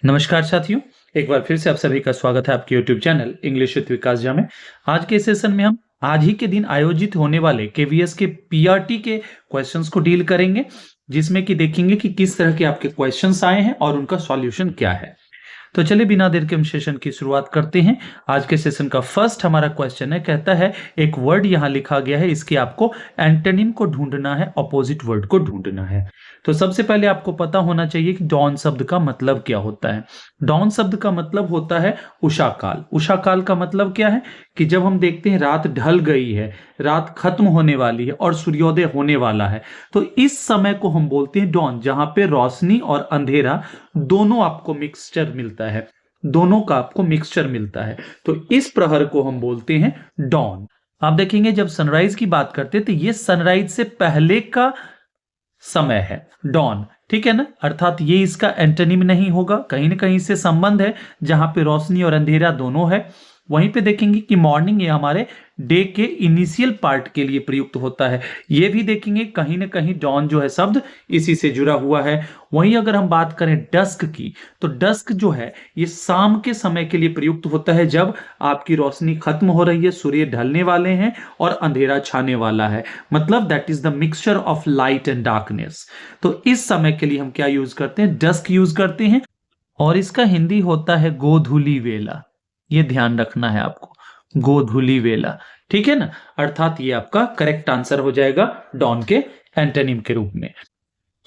नमस्कार साथियों, एक बार फिर से आप सभी का स्वागत है आपके यूट्यूब चैनल इंग्लिश विद विकास झा में। आज के सेशन में हम आज ही के दिन आयोजित होने वाले केवीएस के पीआरटी के क्वेश्चंस को डील करेंगे, जिसमें कि देखेंगे कि किस तरह के आपके क्वेश्चंस आए हैं और उनका सॉल्यूशन क्या है। तो चलिए बिना देर के हम सेशन की शुरुआत करते हैं। आज के सेशन का फर्स्ट हमारा क्वेश्चन है, कहता है एक वर्ड यहाँ लिखा गया है, इसके आपको एंटोनिम को ढूंढना है, अपोजिट वर्ड को ढूंढना है। तो सबसे पहले आपको पता होना चाहिए कि डॉन शब्द का मतलब क्या होता है। डॉन शब्द का मतलब होता है उषा काल। उषा काल का मतलब क्या है कि जब हम देखते हैं रात ढल गई है, रात खत्म होने वाली है और सूर्योदय होने वाला है, तो इस समय को हम बोलते हैं डॉन, जहां पे रोशनी और अंधेरा दोनों आपको मिक्सचर मिलता है, दोनों का आपको मिक्सचर मिलता है। तो इस प्रहर को हम बोलते हैं डॉन। आप देखेंगे जब सनराइज की बात करते हैं तो ये सनराइज से पहले का समय है डॉन, ठीक है ना। अर्थात ये इसका एंटोनिम नहीं होगा, कहीं ना कहीं से संबंध है जहां पे रोशनी और अंधेरा दोनों है। वहीं पे देखेंगे कि मॉर्निंग ये हमारे डे के इनिशियल पार्ट के लिए प्रयुक्त होता है। ये भी देखेंगे कहीं ना कहीं डॉन जो है शब्द इसी से जुड़ा हुआ है। वहीं अगर हम बात करें डस्क की, तो डस्क जो है ये शाम के समय के लिए प्रयुक्त होता है, जब आपकी रोशनी खत्म हो रही है, सूर्य ढलने वाले हैं और अंधेरा छाने वाला है। मतलब that is the mixture of light and darkness. तो इस समय के लिए हम क्या यूज करते हैं, डस्क यूज करते हैं। और इसका हिंदी होता है गोधूली वेला। ये ध्यान रखना है आपको, गोधूली वेला, ठीक है ना। अर्थात ये आपका करेक्ट आंसर हो जाएगा डॉन के एंटोनिम के रूप में।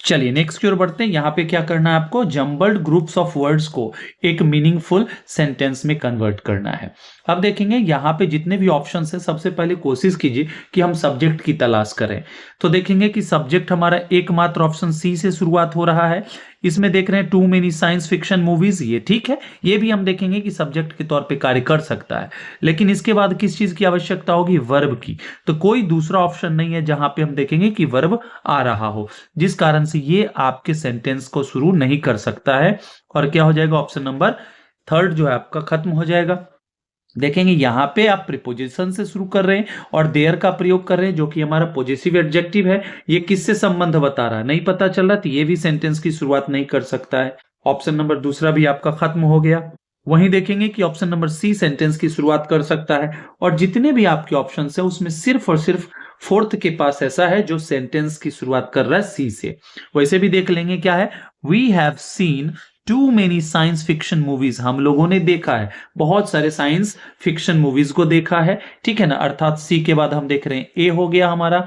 चलिए नेक्स्ट की ओर बढ़ते हैं। यहां पे क्या करना है आपको, जम्बल्ड ग्रुप्स ऑफ वर्ड्स को एक मीनिंगफुल सेंटेंस में कन्वर्ट करना है। अब देखेंगे यहां पे जितने भी ऑप्शंस हैं, सबसे पहले कोशिश कीजिए कि हम सब्जेक्ट की तलाश करें। तो देखेंगे कि सब्जेक्ट हमारा एकमात्र ऑप्शन सी से शुरुआत हो रहा है। इसमें देख रहे हैं too many science fiction movies, ये ठीक है, ये भी हम देखेंगे कि सब्जेक्ट के तौर पे कार्य कर सकता है। लेकिन इसके बाद किस चीज की आवश्यकता होगी, वर्ब की। तो कोई दूसरा ऑप्शन नहीं है जहां पे हम देखेंगे कि वर्ब आ रहा हो, जिस कारण से ये आपके सेंटेंस को शुरू नहीं कर सकता है। और क्या हो जाएगा, ऑप्शन नंबर थर्ड जो है आपका खत्म हो जाएगा। देखेंगे यहां पे आप प्रीपोजिशन से शुरू कर रहे हैं और देयर का प्रयोग कर रहे हैं, जो कि हमारा पॉजिटिव एडजेक्टिव है। ये किससे संबंध बता रहा है नहीं पता चल रहा, तो ये भी सेंटेंस की शुरुआत नहीं कर सकता है। ऑप्शन नंबर दूसरा भी आपका खत्म हो गया। वहीं देखेंगे कि ऑप्शन नंबर सी सेंटेंस की शुरुआत कर सकता है। और जितने भी आपके ऑप्शन है उसमें सिर्फ और सिर्फ फोर्थ के पास ऐसा है जो सेंटेंस की शुरुआत कर रहा है सी से। वैसे भी देख लेंगे क्या है, we have seen too many science fiction movies. हम लोगों ने देखा है, बहुत सारे साइंस फिक्शन मूवीज को देखा है, ठीक है ना। अर्थात सी के बाद हम देख रहे हैं ए हो गया हमारा।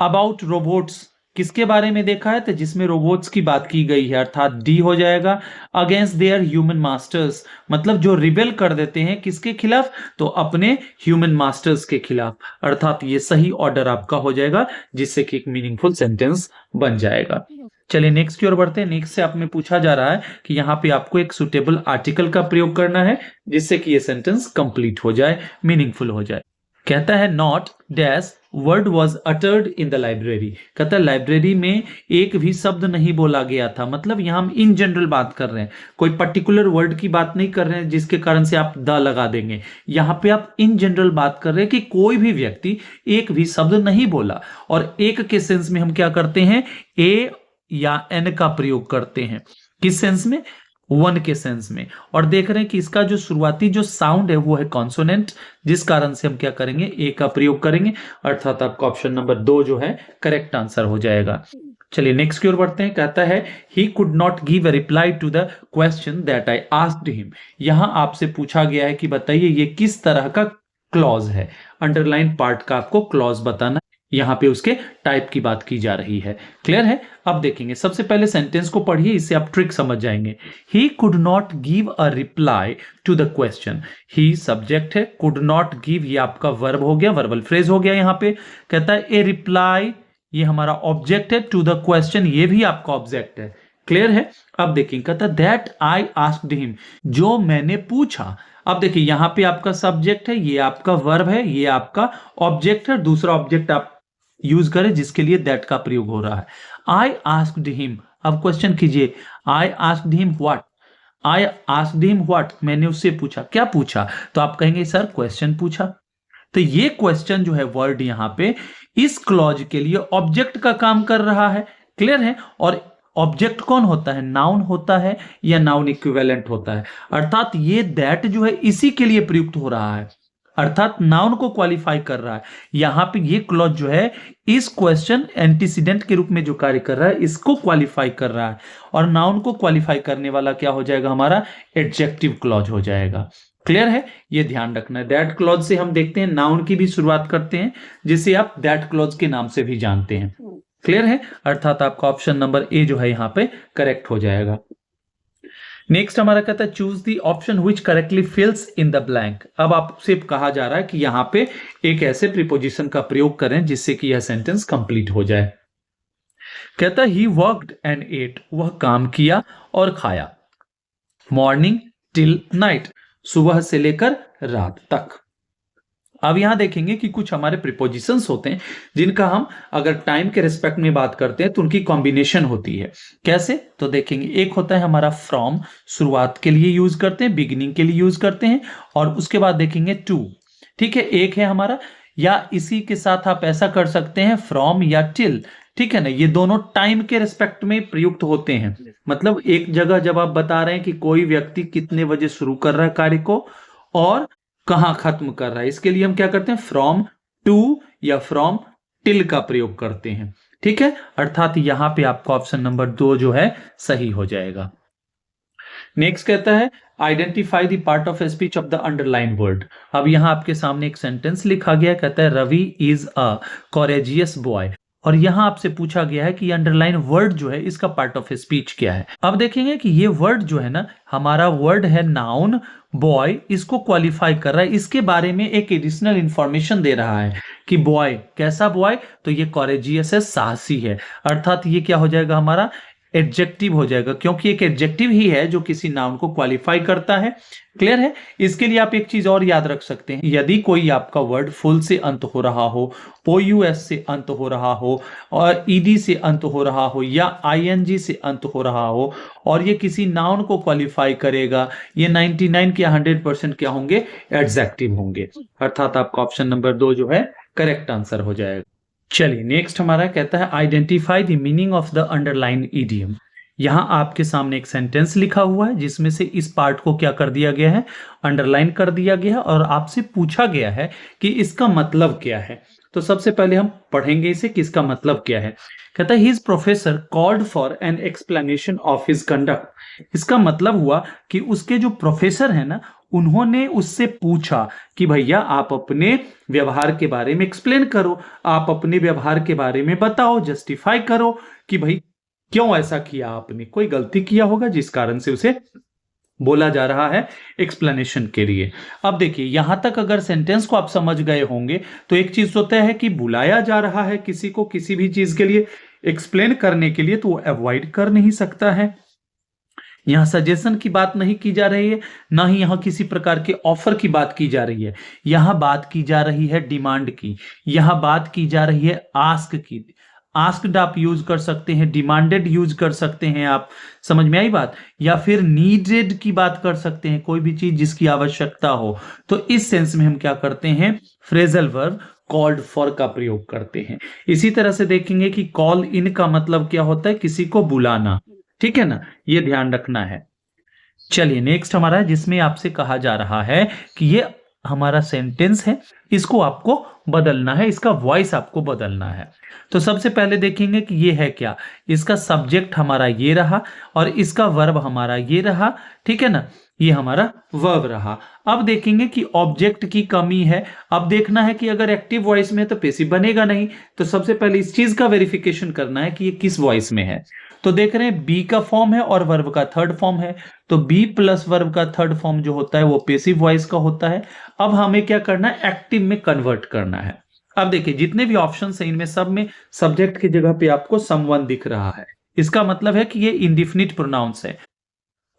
अबाउट रोबोट्स, किसके बारे में देखा है, तो जिसमें रोबोट्स की बात की गई है, अर्थात डी हो जाएगा। अगेंस्ट देयर ह्यूमन मास्टर्स, मतलब जो रिबेल कर देते हैं किसके खिलाफ, तो अपने ह्यूमन मास्टर्स के खिलाफ। अर्थात ये सही ऑर्डर आपका हो जाएगा, जिससे कि एक मीनिंगफुल सेंटेंस बन जाएगा। चलिए नेक्स्ट की ओर बढ़ते हैं। नेक्स्ट से आप में पूछा जा रहा है कि यहाँ पे आपको एक सुटेबल आर्टिकल का प्रयोग करना है, जिससे कि ये सेंटेंस कंप्लीट हो जाए, मीनिंगफुल हो जाए। कहता है not dash word was uttered in the library. कहता है लाइब्रेरी में एक भी शब्द नहीं बोला गया था। मतलब यहां हम इन जनरल बात कर रहे हैं, कोई पर्टिकुलर वर्ड की बात नहीं कर रहे हैं जिसके कारण से आप द लगा देंगे। यहां पे आप इन जनरल बात कर रहे हैं कि कोई भी व्यक्ति एक भी शब्द नहीं बोला। और एक के सेंस में हम क्या करते हैं, ए या एन का प्रयोग करते हैं। किस सेंस में, वन के सेंस में। और देख रहे हैं कि इसका जो शुरुआती जो साउंड है वो है कॉन्सोनेंट, जिस कारण से हम क्या करेंगे, ए का प्रयोग करेंगे। अर्थात आपका ऑप्शन नंबर दो जो है करेक्ट आंसर हो जाएगा। चलिए नेक्स्ट की ओर बढ़ते हैं। कहता है he could not give a reply to the question that I asked him. यहां आपसे पूछा गया है कि बताइए ये किस तरह का क्लॉज है। अंडरलाइन पार्ट का आपको क्लॉज बताना, यहां पे उसके टाइप की बात की जा रही है। क्लियर है। अब देखेंगे, सबसे पहले सेंटेंस को पढ़िए, इससे आप ट्रिक समझ जाएंगे। He could not give a reply to the question. He subject है, कुड नॉट गिव ये आपका वर्ब हो गया, वर्बल फ्रेज हो गया। यहां पे कहता है ए रिप्लाई, ये हमारा ऑब्जेक्ट है। टू द क्वेश्चन ये भी आपका ऑब्जेक्ट है। क्लियर है। अब देखिए कहता दैट आई आस्क्ड हिम, जो मैंने पूछा। अब देखिए यहां पे आपका सब्जेक्ट है, ये आपका वर्ब है, ये आपका ऑब्जेक्ट है। दूसरा ऑब्जेक्ट आप यूज करें जिसके लिए दैट का प्रयोग हो रहा है। आई आस्क्ड हिम, अब क्वेश्चन कीजिए, आई asked him what. I asked him what, मैंने उससे पूछा, क्या पूछा, तो आप कहेंगे सर क्वेश्चन पूछा। तो ये क्वेश्चन जो है वर्ड यहां पे इस क्लॉज के लिए ऑब्जेक्ट का काम कर रहा है। क्लियर है। और ऑब्जेक्ट कौन होता है, नाउन होता है या नाउन इक्विवेलेंट होता है। अर्थात ये दैट जो है इसी के लिए प्रयुक्त हो रहा है, अर्थात नाउन को क्वालिफाई कर रहा है। यहां पे ये क्लॉज जो है इस क्वेश्चन एंटीसीडेंट के रूप में जो कार्य कर रहा है इसको क्वालिफाई कर रहा है, और नाउन को क्वालिफाई करने वाला क्या हो जाएगा, हमारा एडजेक्टिव क्लॉज हो जाएगा। क्लियर है, ये ध्यान रखना है। दैट क्लॉज से हम देखते हैं नाउन की भी शुरुआत करते हैं, जिसे आप दैट क्लॉज के नाम से भी जानते हैं। क्लियर है, अर्थात आपका ऑप्शन नंबर ए जो है यहां पे करेक्ट हो जाएगा। नेक्स्ट हमारा कहता है choose the option which correctly fills in the blank. अब आपसे कहा जा रहा है कि यहां पे एक ऐसे प्रीपोजिशन का प्रयोग करें जिससे कि यह सेंटेंस कंप्लीट हो जाए। कहता है ही वर्कड एंड एट, वह काम किया और खाया, मॉर्निंग टिल नाइट, सुबह से लेकर रात तक। अब यहां देखेंगे कि कुछ हमारे प्रीपोजिशंस होते हैं जिनका हम अगर टाइम के रिस्पेक्ट में बात करते हैं तो उनकी कॉम्बिनेशन होती है। कैसे, तो देखेंगे एक होता है हमारा फ्रॉम, शुरुआत के लिए यूज करते हैं, बिगिनिंग के लिए यूज करते हैं, और उसके बाद देखेंगे टू। ठीक है, एक है हमारा, या इसी के साथ आप ऐसा कर सकते हैं फ्रॉम या टिल। ठीक है ना, ये दोनों टाइम के रिस्पेक्ट में प्रयुक्त होते हैं। मतलब एक जगह जब आप बता रहे हैं कि कोई व्यक्ति कितने बजे शुरू कर रहा है कार्य को और कहां खत्म कर रहा है, इसके लिए हम क्या करते हैं, फ्रॉम टू या फ्रॉम टिल का प्रयोग करते हैं। ठीक है, अर्थात यहां पे आपका ऑप्शन नंबर 2 जो है सही हो जाएगा। नेक्स्ट कहता है identify the part of speech of the underline word. अब यहां आपके सामने एक सेंटेंस लिखा गया, कहता है रवि इज अ कोरेजियस बॉय, और यहां आपसे पूछा गया है कि अंडरलाइन वर्ड जो है इसका पार्ट ऑफ स्पीच क्या है। अब देखेंगे कि ये वर्ड जो है ना, हमारा वर्ड है नाउन बॉय, इसको क्वालिफाई कर रहा है, इसके बारे में एक एडिशनल इंफॉर्मेशन दे रहा है कि बॉय कैसा बॉय, तो ये कोरेजियस है, साहसी है। अर्थात ये क्या हो जाएगा, हमारा एडजेक्टिव हो जाएगा, क्योंकि एक एडजेक्टिव ही है जो किसी नाउन को क्वालिफाई करता है। क्लियर है, इसके लिए आप एक चीज और याद रख सकते हैं, यदि कोई आपका वर्ड फुल से अंत हो रहा हो, OUS से अंत हो रहा हो, और ED से अंत हो रहा हो, या ING से अंत हो रहा हो, और ये किसी नाउन को क्वालिफाई करेगा, ये 99 या 100% क्या होंगे, एडजेक्टिव होंगे। अर्थात आपका ऑप्शन नंबर 2 जो है करेक्ट आंसर हो जाएगा। चलिए नेक्स्ट हमारा कहता है identify the meaning of the underline idiom. यहां आपके सामने एक सेंटेंस लिखा हुआ है जिसमें से इस पार्ट को क्या कर दिया गया है, अंडरलाइन कर दिया गया है, और आपसे पूछा गया है कि इसका मतलब क्या है। तो सबसे पहले हम पढ़ेंगे इसे कि इसका मतलब क्या है। कहता है his professor called for an explanation of his conduct. इसका मतलब हुआ कि उसके जो प्रोफेसर है ना, उन्होंने उससे पूछा कि भैया आप अपने व्यवहार के बारे में एक्सप्लेन करो, आप अपने व्यवहार के बारे में बताओ, जस्टिफाई करो कि भाई क्यों ऐसा किया, आपने कोई गलती किया होगा जिस कारण से उसे बोला जा रहा है एक्सप्लेनेशन के लिए। अब देखिए यहां तक अगर सेंटेंस को आप समझ गए होंगे तो एक चीज होता है कि बुलाया जा रहा है किसी को किसी भी चीज के लिए एक्सप्लेन करने के लिए, तो वो अवॉइड कर नहीं सकता है। यहां सजेशन की बात नहीं की जा रही है, ना ही यहां किसी प्रकार के ऑफर की बात की जा रही है। यहां बात की जा रही है डिमांड की, यहां बात की जा रही है आस्क की। आस्क्ड आप यूज कर सकते हैं, डिमांडेड यूज कर सकते हैं, आप समझ में आई बात, या फिर नीडेड की बात कर सकते हैं, कोई भी चीज जिसकी आवश्यकता हो। तो इस सेंस में हम क्या करते हैं, फ्रेजल वर्ब कॉल्ड फॉर का प्रयोग करते हैं। इसी तरह से देखेंगे कि कॉल इन का मतलब क्या होता है, किसी को बुलाना। ठीक है ना, ये ध्यान रखना है। चलिए नेक्स्ट हमारा है जिसमें आपसे कहा जा रहा है कि ये हमारा सेंटेंस है, इसको आपको बदलना है, इसका वॉइस आपको बदलना है। तो सबसे पहले देखेंगे कि ये है क्या, इसका सब्जेक्ट हमारा ये रहा और इसका वर्ब हमारा ये रहा। ठीक है ना, ये हमारा वर्ब रहा। अब देखेंगे कि ऑब्जेक्ट की कमी है। अब देखना है कि अगर एक्टिव वॉइस में है तो पैसिव बनेगा नहीं, तो सबसे पहले इस चीज का वेरिफिकेशन करना है कि ये किस वॉइस में है। तो देख रहे हैं बी का फॉर्म है और वर्ब का थर्ड फॉर्म है, तो बी प्लस वर्ब का थर्ड फॉर्म जो होता है वो पैसिव वॉइस का होता है। अब हमें क्या करना है, एक्टिव में कन्वर्ट करना है। अब देखिए जितने भी ऑप्शन है इनमें सब में सब्जेक्ट की जगह पे आपको समवन दिख रहा है, इसका मतलब है कि ये इंडिफिनिट प्रोनाउंस है।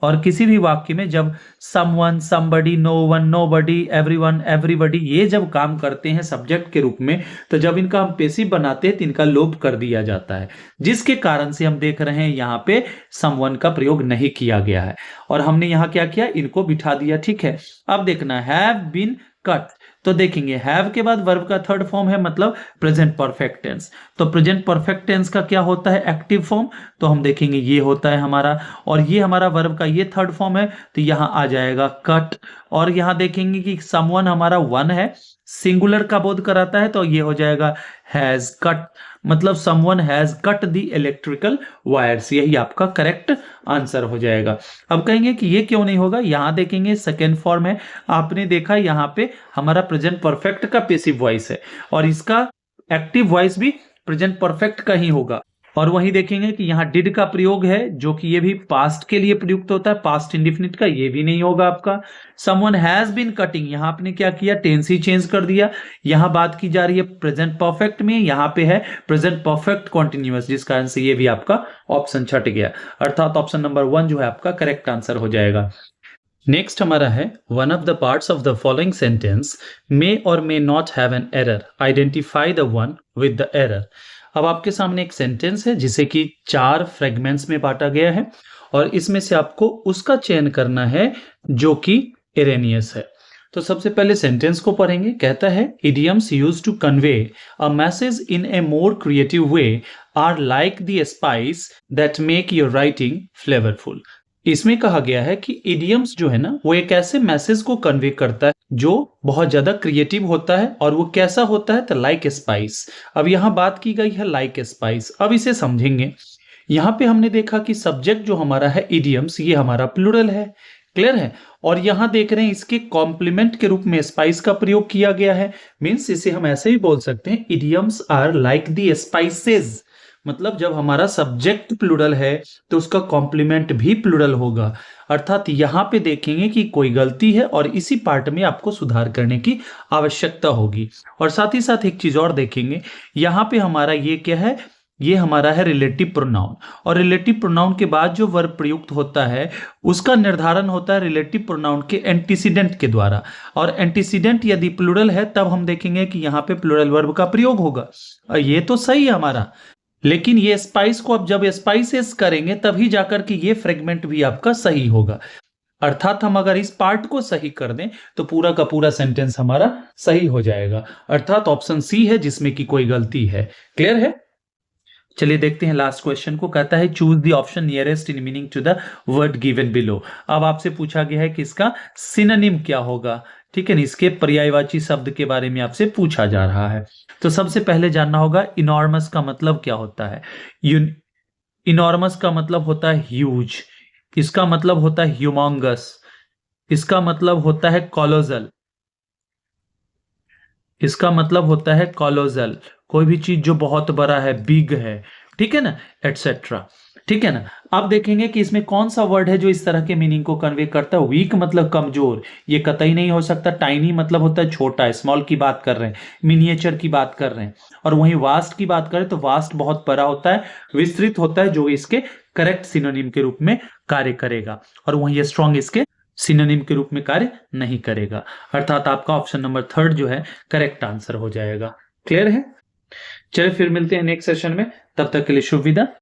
और किसी भी वाक्य में जब someone, somebody, no one, nobody, everyone, everybody ये जब काम करते हैं सब्जेक्ट के रूप में, तो जब इनका हम पैसिव बनाते हैं तो इनका लोप कर दिया जाता है, जिसके कारण से हम देख रहे हैं यहाँ पे समवन का प्रयोग नहीं किया गया है और हमने यहाँ क्या किया, इनको बिठा दिया। ठीक है, अब देखना हैव बीन कट। तो देखेंगे हैव के बाद वर्ब का थर्ड फॉर्म है मतलब प्रेजेंट परफेक्ट टेंस। तो प्रेजेंट परफेक्ट टेंस का क्या होता है? Active form. तो हम देखेंगे ये होता है हमारा, और ये हमारा वर्ब का ये थर्ड फॉर्म है, तो यहां आ जाएगा कट। और यहां देखेंगे कि समवन हमारा वन है, सिंगुलर का बोध कराता है, तो ये हो जाएगा हैज कट, मतलब someone has cut the electrical wires. यही आपका करेक्ट आंसर हो जाएगा। अब कहेंगे कि ये क्यों नहीं होगा, यहां देखेंगे सेकेंड फॉर्म है, आपने देखा यहां पे हमारा प्रेजेंट परफेक्ट का पेसिव वॉइस है और इसका एक्टिव वॉइस भी प्रेजेंट परफेक्ट का ही होगा। और वही देखेंगे कि यहाँ डिड का प्रयोग है जो कि ये भी पास्ट के लिए प्रयुक्त होता है, पास्ट इंडिफिनिट का, ये भी नहीं होगा आपका। समवन हैज बीन कटिंग, यहाँ आपने क्या किया, टेंस ही चेंज कर दिया। यहाँ बात की जा रही है प्रेजेंट परफेक्ट में, यहाँ पे है प्रेजेंट परफेक्ट कॉन्टिन्यूअस, जिस कारण से ये भी आपका ऑप्शन छट गया, अर्थात ऑप्शन नंबर 1 जो है आपका करेक्ट आंसर हो जाएगा। नेक्स्ट हमारा है one of the parts of the following sentence may और may not have an error, identify the one with the error. अब आपके सामने एक सेंटेंस है जिसे कि 4 फ्रेगमेंट्स में बांटा गया है और इसमें से आपको उसका चयन करना है जो कि एरेनियस है। तो सबसे पहले सेंटेंस को पढ़ेंगे। कहता है idioms used to convey a message in a more creative way are like the spice that make your writing flavourful. इसमें कहा गया है कि इडियम्स जो है ना वो एक ऐसे मैसेज को कन्वे करता है जो बहुत ज्यादा क्रिएटिव होता है, और वो कैसा होता है, तो लाइक स्पाइस। अब यहां बात की गई है लाइक स्पाइस, अब इसे समझेंगे। यहां पे हमने देखा कि सब्जेक्ट जो हमारा है इडियम्स, ये हमारा प्लूरल है, क्लियर है। और यहां देख रहे हैं इसके कॉम्प्लीमेंट के रूप में स्पाइस का प्रयोग किया गया है, मीन्स इसे हम ऐसे ही बोल सकते हैं idioms are like the spices. मतलब जब हमारा सब्जेक्ट प्लूरल है तो उसका कॉम्प्लीमेंट भी प्लूरल होगा, अर्थात यहां पे देखेंगे कि कोई गलती है और इसी पार्ट में आपको सुधार करने की आवश्यकता होगी। और साथ ही साथ एक चीज और देखेंगे, यहां पे हमारा ये क्या है, ये हमारा है रिलेटिव प्रोनाउन, और रिलेटिव प्रोनाउन के बाद जो वर्ब प्रयुक्त होता है उसका निर्धारण होता है रिलेटिव प्रोनाउन के एंटीसीडेंट के द्वारा। और एंटीसीडेंट यदि प्लूरल है तब हम देखेंगे कि यहाँ पे प्लूरल वर्ब का प्रयोग होगा। और ये तो सही है हमारा, लेकिन ये स्पाइस को अब जब स्पाइसेस करेंगे तभी जाकर के ये फ्रेगमेंट भी आपका सही होगा। अर्थात हम अगर इस पार्ट को सही कर दें तो पूरा का पूरा सेंटेंस हमारा सही हो जाएगा, अर्थात ऑप्शन सी है जिसमें कि कोई गलती है। क्लियर है? चलिए देखते हैं लास्ट क्वेश्चन को। कहता है choose the option nearest in meaning to the word given below. अब आपसे पूछा गया है कि इसका सिनोनिम क्या होगा, ठीक है ना, इसके पर्यायवाची शब्द के बारे में आपसे पूछा जा रहा है। तो सबसे पहले जानना होगा इनॉर्मस का मतलब क्या होता है। इनॉर्मस का मतलब होता है ह्यूज, इसका मतलब होता है ह्यूमंगस, इसका मतलब होता है कॉलोजल, इसका मतलब होता है कॉलोजल, कोई भी चीज जो बहुत बड़ा है, बिग है, ठीक है ना, एटसेट्रा, ठीक है ना। अब देखेंगे कि इसमें कौन सा वर्ड है जो इस तरह के मीनिंग को कन्वे करता है। वीक मतलब कमजोर, ये कतई नहीं हो सकता। टाइनी मतलब होता है छोटा, स्मॉल की बात कर रहे हैं, मिनिएचर की बात कर रहे हैं। और वहीं वास्ट की बात करें तो वास्ट बहुत बड़ा होता है, विस्तृत होता है, जो इसके करेक्ट सिनोनिम के रूप में कार्य करेगा। और वहीं स्ट्रॉन्ग इसके सिनोनिम के रूप में कार्य नहीं करेगा, अर्थात आपका ऑप्शन नंबर 3 जो है करेक्ट आंसर हो जाएगा। क्लियर है? चलिए फिर मिलते हैं नेक्स्ट सेशन में, तब तक के लिए शुभ विदा।